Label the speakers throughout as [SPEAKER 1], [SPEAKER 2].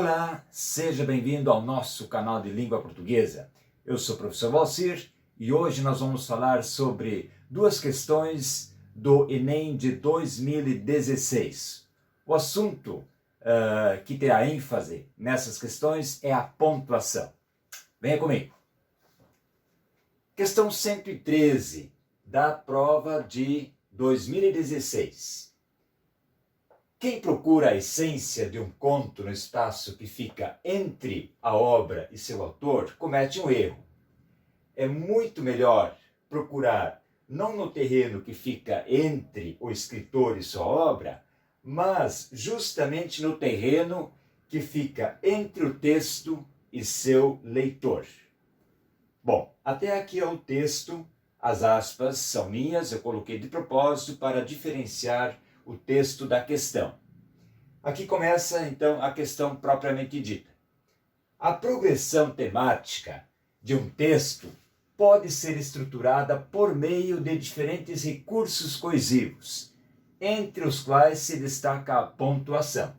[SPEAKER 1] Olá, seja bem-vindo ao nosso canal de língua portuguesa. Eu sou o professor Valcir e hoje nós vamos falar sobre duas questões do Enem de 2016. O assunto que terá ênfase nessas questões é a pontuação. Venha comigo. Questão 113 da prova de 2016. Quem procura a essência de um conto no espaço que fica entre a obra e seu autor comete um erro. É muito melhor procurar não no terreno que fica entre o escritor e sua obra, mas justamente no terreno que fica entre o texto e seu leitor. Bom, até aqui é o texto, as aspas são minhas, eu coloquei de propósito para diferenciar o texto da questão. Aqui começa, então, a questão propriamente dita. A progressão temática de um texto pode ser estruturada por meio de diferentes recursos coesivos, entre os quais se destaca a pontuação.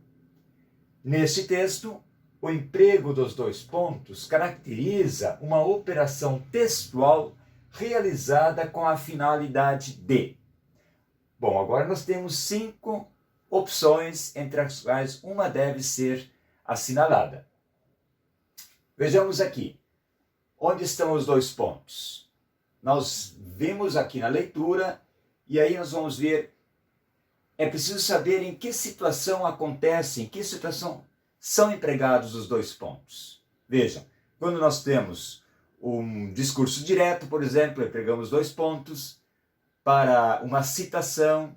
[SPEAKER 1] Neste texto, o emprego dos dois pontos caracteriza uma operação textual realizada com a finalidade de. Bom, agora nós temos 5 opções, entre as quais uma deve ser assinalada. Vejamos aqui, onde estão os dois pontos? Nós vimos aqui na leitura, e aí nós vamos ver, é preciso saber em que situação acontece, em que situação são empregados os dois pontos. Vejam, quando nós temos um discurso direto, por exemplo, empregamos dois pontos, para uma citação,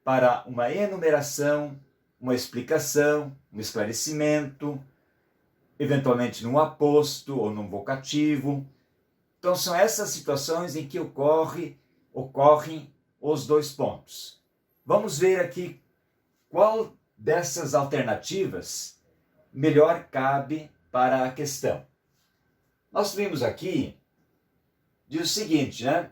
[SPEAKER 1] para uma enumeração, uma explicação, um esclarecimento, eventualmente num aposto ou num vocativo. Então são essas situações em que ocorrem os dois pontos. Vamos ver aqui qual dessas alternativas melhor cabe para a questão. Nós vimos aqui, diz o seguinte, né?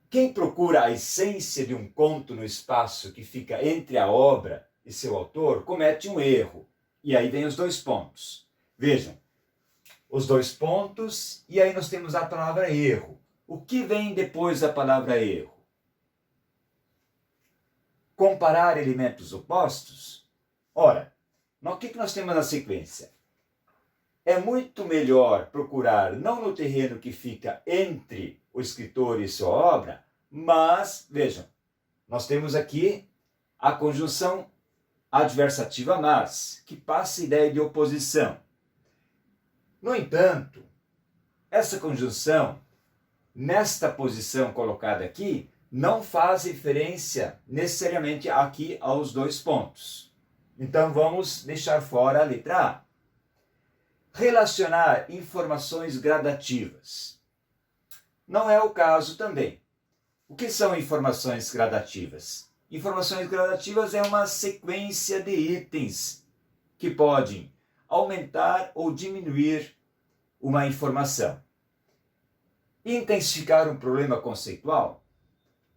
[SPEAKER 1] Quem procura a essência de um conto no espaço que fica entre a obra e seu autor comete um erro. E aí vem os dois pontos. Vejam, os dois pontos e aí nós temos a palavra erro. O que vem depois da palavra erro? Comparar elementos opostos? Ora, o que nós temos na sequência? É muito melhor procurar não no terreno que fica entre o escritor e sua obra, mas, vejam, nós temos aqui a conjunção adversativa mas, que passa a ideia de oposição. No entanto, essa conjunção, nesta posição colocada aqui, não faz referência necessariamente aqui aos dois pontos. Então vamos deixar fora a letra A. Relacionar informações gradativas. Não é o caso também. O que são informações gradativas? Informações gradativas é uma sequência de itens que podem aumentar ou diminuir uma informação. Intensificar um problema conceitual?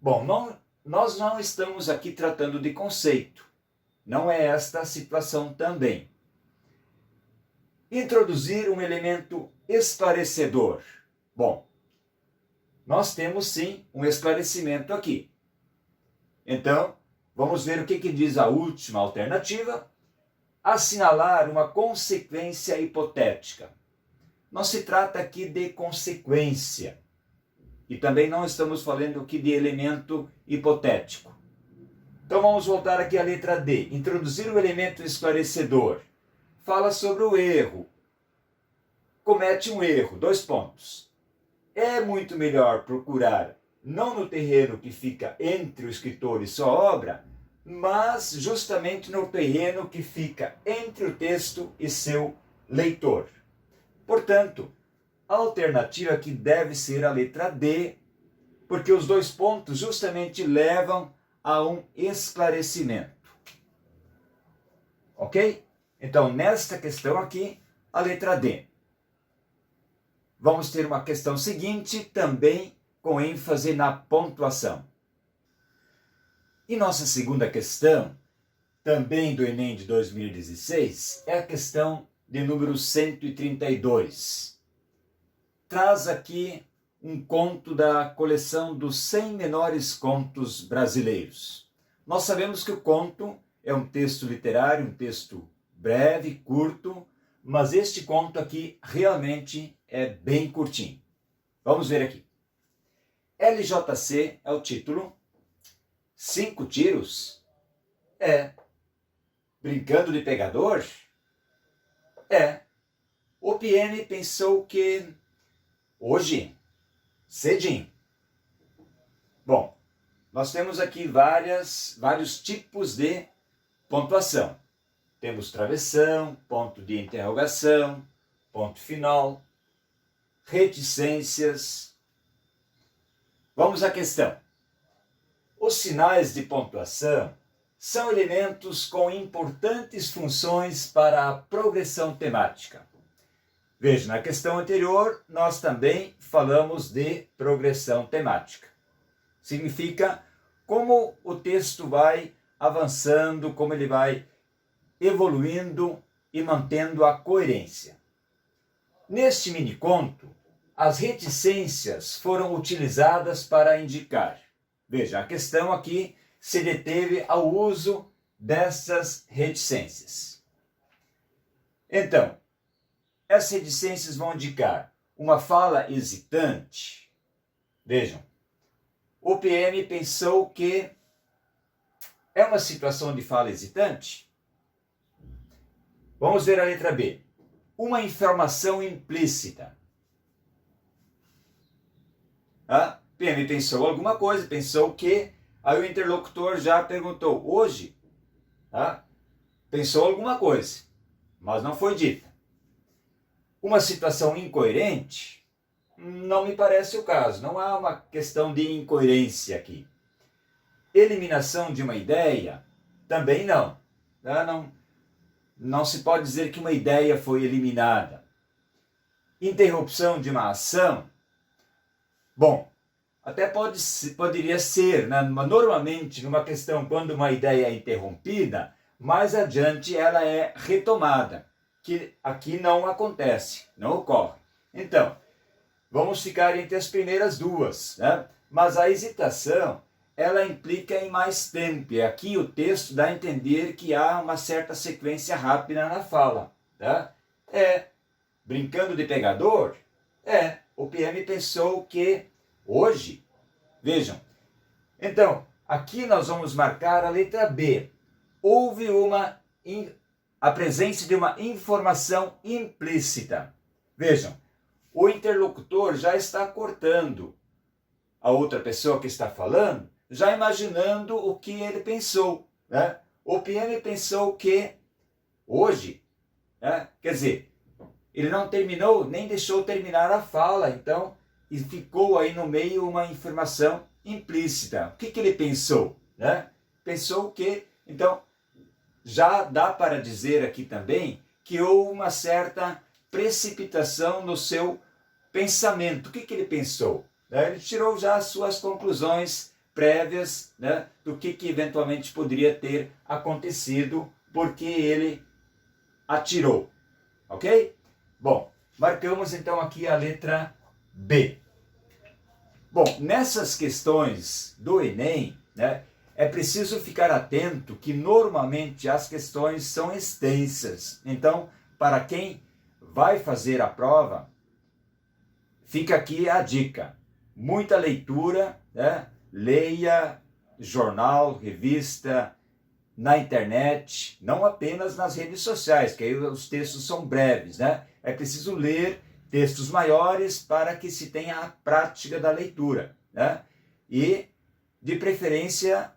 [SPEAKER 1] Bom, nós não estamos aqui tratando de conceito. Não é esta a situação também. Introduzir um elemento esclarecedor. Bom, nós temos sim um esclarecimento aqui. Então, vamos ver o que diz a última alternativa. Assinalar uma consequência hipotética. Não se trata aqui de consequência. E também não estamos falando aqui de elemento hipotético. Então vamos voltar aqui à letra D. Introduzir um elemento esclarecedor. Fala sobre o erro. Comete um erro, 2 pontos. É muito melhor procurar não no terreno que fica entre o escritor e sua obra, mas justamente no terreno que fica entre o texto e seu leitor. Portanto, a alternativa aqui deve ser a letra D, porque os 2 pontos justamente levam a um esclarecimento. Ok? Então, nesta questão aqui, a letra D. Vamos ter uma questão seguinte, também com ênfase na pontuação. E nossa segunda questão também do Enem de 2016, é a questão de número 132. Traz aqui um conto da coleção dos 100 menores contos brasileiros. Nós sabemos que o conto é um texto literário, um texto breve, curto, mas este conto aqui realmente é bem curtinho. Vamos ver aqui. LJC é o título. 5 tiros? É. Brincando de pegador? É. O PM pensou que hoje, cedinho. Bom, nós temos aqui vários tipos de pontuação. Temos travessão, ponto de interrogação, ponto final, reticências. Vamos à questão. Os sinais de pontuação são elementos com importantes funções para a progressão temática. Veja, na questão anterior, nós também falamos de progressão temática. Significa como o texto vai avançando, como ele vai evoluindo e mantendo a coerência. Neste miniconto, as reticências foram utilizadas para indicar. Veja, a questão aqui se deteve ao uso dessas reticências. Então, essas reticências vão indicar uma fala hesitante. Vejam, o PM pensou que é uma situação de fala hesitante. Vamos ver a letra B. Uma informação implícita. PM pensou alguma coisa, pensou que, aí o interlocutor já perguntou, hoje? Pensou alguma coisa, mas não foi dita. Uma situação incoerente, não me parece o caso, não há uma questão de incoerência aqui. Eliminação de uma ideia, também não. Não se pode dizer que uma ideia foi eliminada. Interrupção de uma ação, bom, até poderia ser, né? Normalmente, numa questão, quando uma ideia é interrompida, mais adiante ela é retomada, que aqui não acontece, não ocorre. Então, vamos ficar entre as primeiras duas, né? Mas a hesitação, ela implica em mais tempo, e aqui o texto dá a entender que há uma certa sequência rápida na fala. Tá? Brincando de pegador? O PM pensou que hoje, vejam, então, aqui nós vamos marcar a letra B. Houve a presença de uma informação implícita. Vejam, o interlocutor já está cortando a outra pessoa que está falando, já imaginando o que ele pensou. Né? O PM pensou que hoje, quer dizer, ele não terminou, nem deixou terminar a fala, então, e ficou aí no meio uma informação implícita. O que ele pensou? Pensou que, então, já dá para dizer aqui também que houve uma certa precipitação no seu pensamento. O que ele pensou? Ele tirou já as suas conclusões prévias, do que eventualmente poderia ter acontecido, porque ele atirou. Ok? Bom, marcamos então aqui a letra B. Bom, nessas questões do Enem, é preciso ficar atento que normalmente as questões são extensas. Então, para quem vai fazer a prova, fica aqui a dica. Muita leitura, leia jornal, revista, na internet, não apenas nas redes sociais, que aí os textos são breves, É preciso ler textos maiores para que se tenha a prática da leitura, E, de preferência,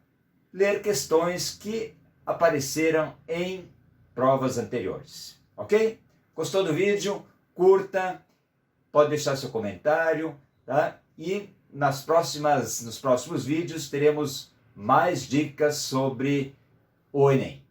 [SPEAKER 1] ler questões que apareceram em provas anteriores, ok? Gostou do vídeo? Curta, pode deixar seu comentário, E nos próximos vídeos teremos mais dicas sobre o Enem.